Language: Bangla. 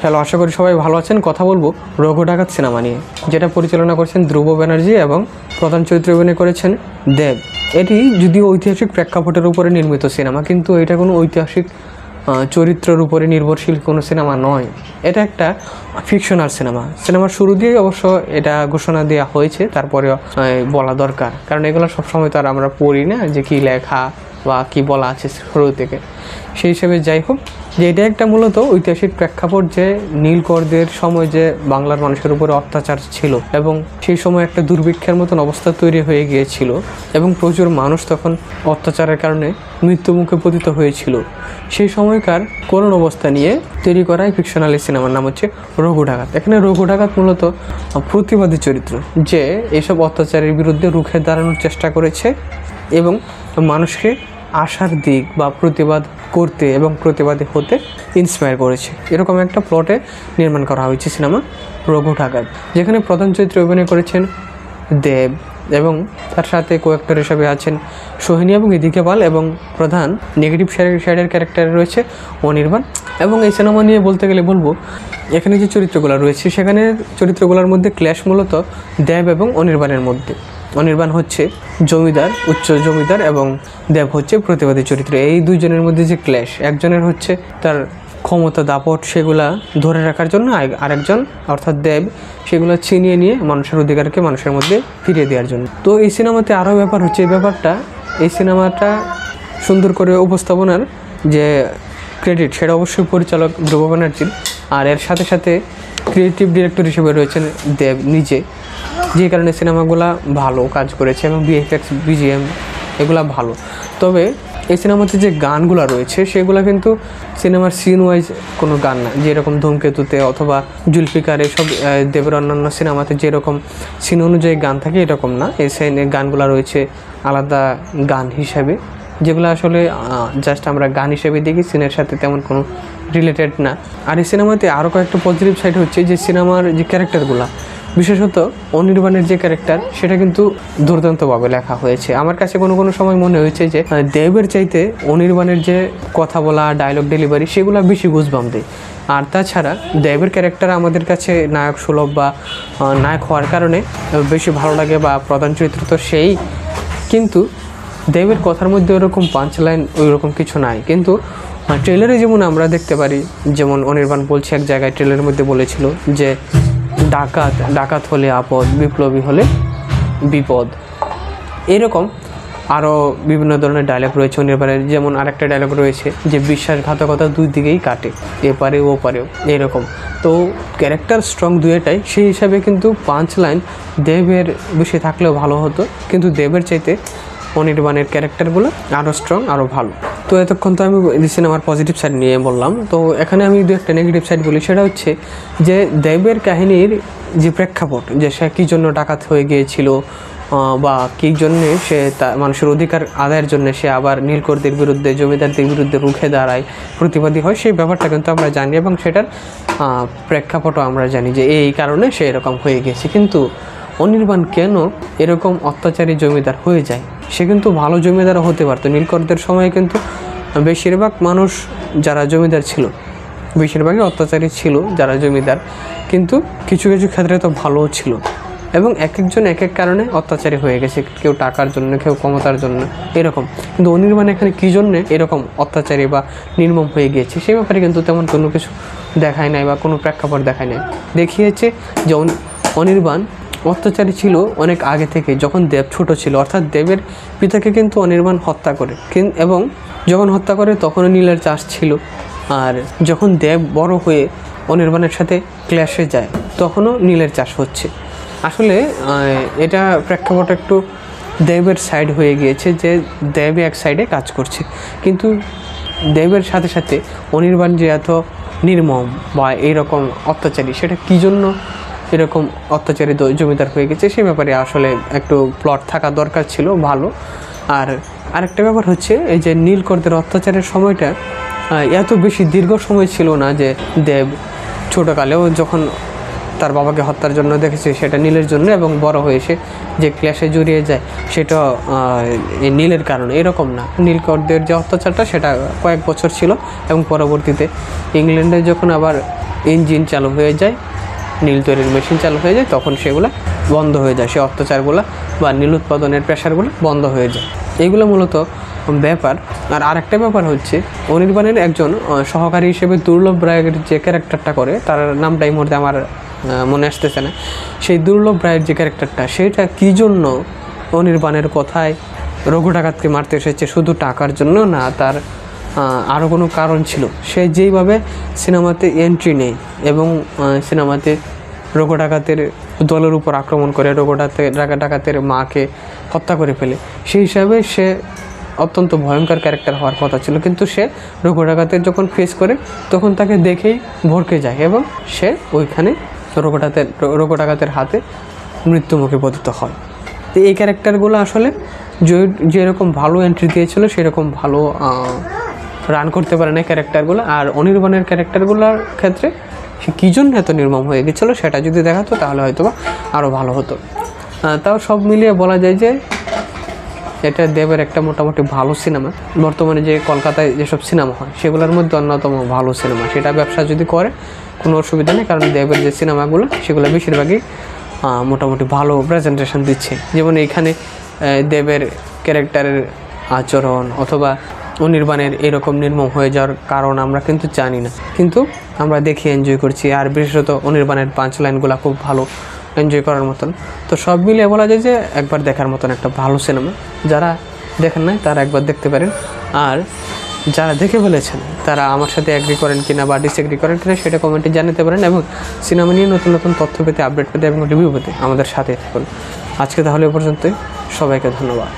হ্যালো, আশা করি সবাই ভালো আছেন। কথা বলবো রঘু ডাকাত সিনেমা নিয়ে, যেটা পরিচালনা করেছেন ধ্রুব ব্যানার্জি এবং প্রধান চরিত্রে অভিনয় করেছেন দেব। এটি যদিও ঐতিহাসিক প্রেক্ষাপটের উপরে নির্মিত সিনেমা, কিন্তু এটা কোনো ঐতিহাসিক চরিত্রের উপরে নির্ভরশীল কোনো সিনেমা নয়। এটা একটা ফিকশনাল সিনেমা। সিনেমার শুরু দিয়েই অবশ্য এটা ঘোষণা দেওয়া হয়েছে, তারপরে বলা দরকার, কারণ এগুলো সবসময় তো আর আমরা পড়ি না যে কী লেখা বা কী বলা আছে শুরু থেকে। সেই হিসেবে যাই হোক, যে এটা একটা মূলত ঐতিহাসিক প্রেক্ষাপট, যে নীলকরদের সময় যে বাংলার মানুষের উপরে অত্যাচার ছিল এবং সেই সময় একটা দুর্ভিক্ষের মতন অবস্থা তৈরি হয়ে গিয়েছিল এবং প্রচুর মানুষ তখন অত্যাচারের কারণে মৃত্যুমুখে পতিত হয়েছিল। সেই সময়কার করুণ অবস্থা নিয়ে তৈরি করা এই ফিকশনাল সিনেমার নাম হচ্ছে রঘু ডাকাত। এখানে রঘু ডাকাত মূলত প্রতিবাদী চরিত্র, যে এইসব অত্যাচারের বিরুদ্ধে রুখে দাঁড়ানোর চেষ্টা করেছে এবং মানুষকে আশার দিক বা প্রতিবাদ করতে এবং প্রতিবাদী হতে ইন্সপায়ার করেছে। এরকম একটা প্লটে নির্মাণ করা হয়েছে সিনেমা রঘু ডাকাত, যেখানে প্রধান চরিত্রে অভিনয় করেছেন দেব এবং তার সাথে কোঅ্যাক্টর হিসেবে আছেন সোহিনী এবং ইদিকা পাল, এবং প্রধান নেগেটিভ সাইডের ক্যারেক্টারে রয়েছে অনির্বাণ। এবং এই সিনেমা নিয়ে বলতে গেলে বলবো, এখানে যে চরিত্রগুলো রয়েছে সেখানে চরিত্রগুলোর মধ্যে ক্ল্যাশ মূলত দেব এবং অনির্বাণের মধ্যে। অনির্বাণ হচ্ছে জমিদার, উচ্চ জমিদার, এবং দেব হচ্ছে প্রতিবাদী চরিত্র। এই দুইজনের মধ্যে যে ক্ল্যাশ, একজনের হচ্ছে তার ক্ষমতা দাপট সেগুলা ধরে রাখার জন্য, আরেকজন অর্থাৎ দেব সেগুলো ছিনিয়ে নিয়ে মানুষের অধিকারকে মানুষের মধ্যে ফিরিয়ে দেওয়ার জন্য। তো এই সিনেমাতে আরও ব্যাপার হচ্ছে, এই সিনেমাটা সুন্দর করে উপস্থাপনার যে ক্রেডিট সেটা অবশ্যই পরিচালক ধ্রুব ব্যানার্জির, আর এর সাথে সাথে ক্রিয়েটিভ ডিরেক্টর হিসেবে রয়েছেন দেব নিজে, যে কারণে সিনেমাগুলো ভালো কাজ করেছে এবং ভিএফএক্স বিজিএম এগুলা ভালো। তবে এই সিনেমাতে যে গানগুলো রয়েছে সেগুলো কিন্তু সিনেমার সিন ওয়াইজ কোনো গান না, যেরকম ধূমকেতুতে অথবা জুলফিকার এসব দেবের অন্যান্য সিনেমাতে যেরকম সিন অনুযায়ী গান থাকে এরকম না। এই গানগুলো রয়েছে আলাদা গান হিসাবে, যেগুলো আসলে জাস্ট আমরা গান হিসেবে দেখি, সিনের সাথে তেমন কোনো রিলেটেড না। আর এই সিনেমাতে আরও কয়েকটা পজিটিভ সাইড হচ্ছে যে সিনেমার যে ক্যারেক্টারগুলো, বিশেষত অনির্বাণের যে ক্যারেক্টার সেটা কিন্তু দুর্দান্তভাবে লেখা হয়েছে। আমার কাছে কোনো সময় মনে হয়েছে যে দেবের চাইতে অনির্বাণের যে কথা বলা, ডায়লগ ডেলিভারি সেগুলো বেশি গুজবাম দেয়। আর তাছাড়া দেবের ক্যারেক্টার আমাদের কাছে নায়ক সুলভ বা নায়ক হওয়ার কারণে বেশি ভালো লাগে, বা প্রধান চরিত্র তো সেই, কিন্তু দেবের কথার মধ্যে ওরকম পাঞ্চ লাইন ওই রকম কিছু নাই। কিন্তু ট্রেলারে যেমন আমরা দেখতে পারি, যেমন অনির্বাণ বলছে এক জায়গায় ট্রেলারের মধ্যে বলেছিল যে ডাকাত হলে আপদ, বিপ্লবী হলে বিপদ। এরকম আরও বিভিন্ন ধরনের ডায়লগ রয়েছে অনির্বাণের। যেমন আরেকটা ডায়লগ রয়েছে যে বিশ্বাসঘাতকতা দুই দিকেই কাটে, এপারে ও পারেও, এরকম। তো ক্যারেক্টার স্ট্রং দুয়েটাই, সেই হিসাবে কিন্তু পাঞ্চ লাইন দেবের বেশি থাকলেও ভালো হতো, কিন্তু দেবের চাইতে অনির্বাণের ক্যারেক্টারগুলো আরও স্ট্রং, আরও ভালো। তো এতক্ষণ তো আমি সিনেমার পজিটিভ সাইড নিয়ে বললাম, তো এখানে আমি দু একটা নেগেটিভ সাইড বলি। সেটা হচ্ছে যে দেবের কাহিনীর যে প্রেক্ষাপট, যে সে কী জন্য ডাকাত হয়ে গিয়েছিল বা কী জন্যে সে মানুষের অধিকার আদায়ের জন্য সে আবার নীলকরদের বিরুদ্ধে, জমিদারদের বিরুদ্ধে রুখে দাঁড়ায়, প্রতিবাদী হয়, সেই ব্যাপারটা কিন্তু আমরা জানি এবং সেটার প্রেক্ষাপটও আমরা জানি যে এই কারণে সে এরকম হয়ে গেছে। কিন্তু অনির্বাণ কেন এরকম অত্যাচারী জমিদার হয়ে যায়? সে কিন্তু ভালো জমিদারও হতে পারতো। নীলকরদের সময় কিন্তু বেশিরভাগ মানুষ যারা জমিদার ছিল, বেশিরভাগই অত্যাচারী ছিল যারা জমিদার, কিন্তু কিছু কিছু ক্ষেত্রে তো ভালোও ছিল, এবং এক একজন এক এক কারণে অত্যাচারী হয়ে গেছে, কেউ টাকার জন্য, কেউ ক্ষমতার জন্য, এরকম। কিন্তু অনির্বাণ এখানে কী জন্যে এরকম অত্যাচারী বা নির্মম হয়ে গিয়েছে সেই ব্যাপারে কিন্তু তেমন কোনো কিছু দেখায় নাই বা কোনো প্রেক্ষাপট দেখায় নাই। দেখিয়েছে যে অনির্বাণ অত্যাচারী ছিল অনেক আগে থেকে, যখন দেব ছোট ছিল, অর্থাৎ দেবের পিতাকে কিন্তু অনির্বাণ হত্যা করে, এবং যখন হত্যা করে তখনও নীলের চাষ ছিল। আর যখন দেব বড় হয়ে অনির্বাণের সাথে ক্ল্যাশে যায় তখনও নীলের চাষ হচ্ছে। আসলে এটা প্রেক্ষাপট একটু দেবের সাইড হয়ে গিয়েছে, যে দেব এক সাইডে কাজ করছে, কিন্তু দেবের সাথে সাথে অনির্বাণ যে এত নির্মম বা এইরকম অত্যাচারী, সেটা কী জন্য এরকম অত্যাচারী জমিদার হয়ে গেছে সে ব্যাপারে আসলে একটু প্লট থাকা দরকার ছিল ভালো। আর আরেকটা ব্যাপার হচ্ছে, এই যে নীলকরদের অত্যাচারের সময়টা এত বেশি দীর্ঘ সময় ছিল না, যে দেব ছোটোকালেও যখন তার বাবাকে হত্যার জন্য দেখেছি সেটা নীলের জন্য, এবং বড় হয়ে সে যে ক্লাসে জড়িয়ে যায় সেটা এই নীলের কারণে। এরকম না, নীলকরদের যে অত্যাচারটা সেটা কয়েক বছর ছিল, এবং পরবর্তীতে ইংল্যান্ডে যখন আবার ইঞ্জিন চালু হয়ে যায়, নীল তৈরির মেশিন চালু হয়ে যায়, তখন সেগুলো বন্ধ হয়ে যায়, সে অত্যাচারগুলো বা নীল উৎপাদনের প্রেশারগুলো বন্ধ হয়ে যায়। এইগুলো মূলত ব্যাপার। আর আরেকটা ব্যাপার হচ্ছে অনির্বাণের একজন সহকারী হিসেবে দুর্লভ রায়ের যে ক্যারেক্টারটা করে, তার নামটা এই মুহূর্তে আমার মনে আসতেছে না, সেই দুর্লভ রায়ের যে ক্যারেক্টারটা, সেটা কী জন্য অনির্বাণের কথায় রঘু ডাকাতকে মারতে এসেছে? শুধু টাকার জন্য না, তার আরও কোনো কারণ ছিল। সে যেইভাবে সিনেমাতে এন্ট্রি নেয় এবং সিনেমাতে রঘু ডাকাতের দলের উপর আক্রমণ করে রঘু ডাকাতের মাকে হত্যা করে ফেলে, সেই হিসাবে সে অত্যন্ত ভয়ঙ্কর ক্যারেক্টার হওয়ার কথা ছিল, কিন্তু সে রঘু ডাকাতের যখন ফেস করে তখন তাকে দেখেই ভড়কে যায় এবং সে ওইখানে রঘু ডাকাতের হাতে মৃত্যুমুখে পতিত হয়। তো এই ক্যারেক্টারগুলো আসলে যেরকম ভালো এন্ট্রি দিয়েছিল সেরকম ভালো রান করতে পারে না ক্যারেক্টারগুলো। আর অনির্বাণের ক্যারেক্টারগুলোর ক্ষেত্রে সে কী জন্য এত নির্মম হয়ে গেছিলো সেটা যদি দেখাতো তাহলে হয়তো বা আরও ভালো হতো। তাও সব মিলিয়ে বলা যায় যে এটা দেবের একটা মোটামুটি ভালো সিনেমা। বর্তমানে যে কলকাতায় যেসব সিনেমা হয় সেগুলোর মধ্যে অন্যতম ভালো সিনেমা। সেটা ব্যবসা যদি করে কোনো অসুবিধা নেই, কারণ দেবের যে সিনেমাগুলো সেগুলো বেশিরভাগই মোটামুটি ভালো প্রেজেন্টেশন দিচ্ছে। যেমন এইখানে দেবের ক্যারেক্টারের আচরণ অথবা অনির্বাণের এরকম নির্মম হয়ে যাওয়ার কারণ আমরা কিন্তু জানি না, কিন্তু আমরা দেখে এনজয় করছি। আর বিশেষত অনির্বাণের পাঁচ লাইনগুলো খুব ভালো, এনজয় করার মতন। তো সব মিলিয়ে বলা যায় যে একবার দেখার মতন একটা ভালো সিনেমা। যারা দেখেন নাই তারা একবার দেখতে পারেন, আর যারা দেখে ফেলেছেন তারা আমার সাথে অ্যাগ্রি করেন কিনা বা ডিসএগ্রি করেন কিনা সেটা কমেন্টে জানাতে পারেন, এবং সিনেমা নিয়ে নতুন নতুন তথ্য পেতে, আপডেট পেতে এবং রিভিউ পেতে আমাদের সাথে থাকুন। আজকে তাহলে এ পর্যন্তই, সবাইকে ধন্যবাদ।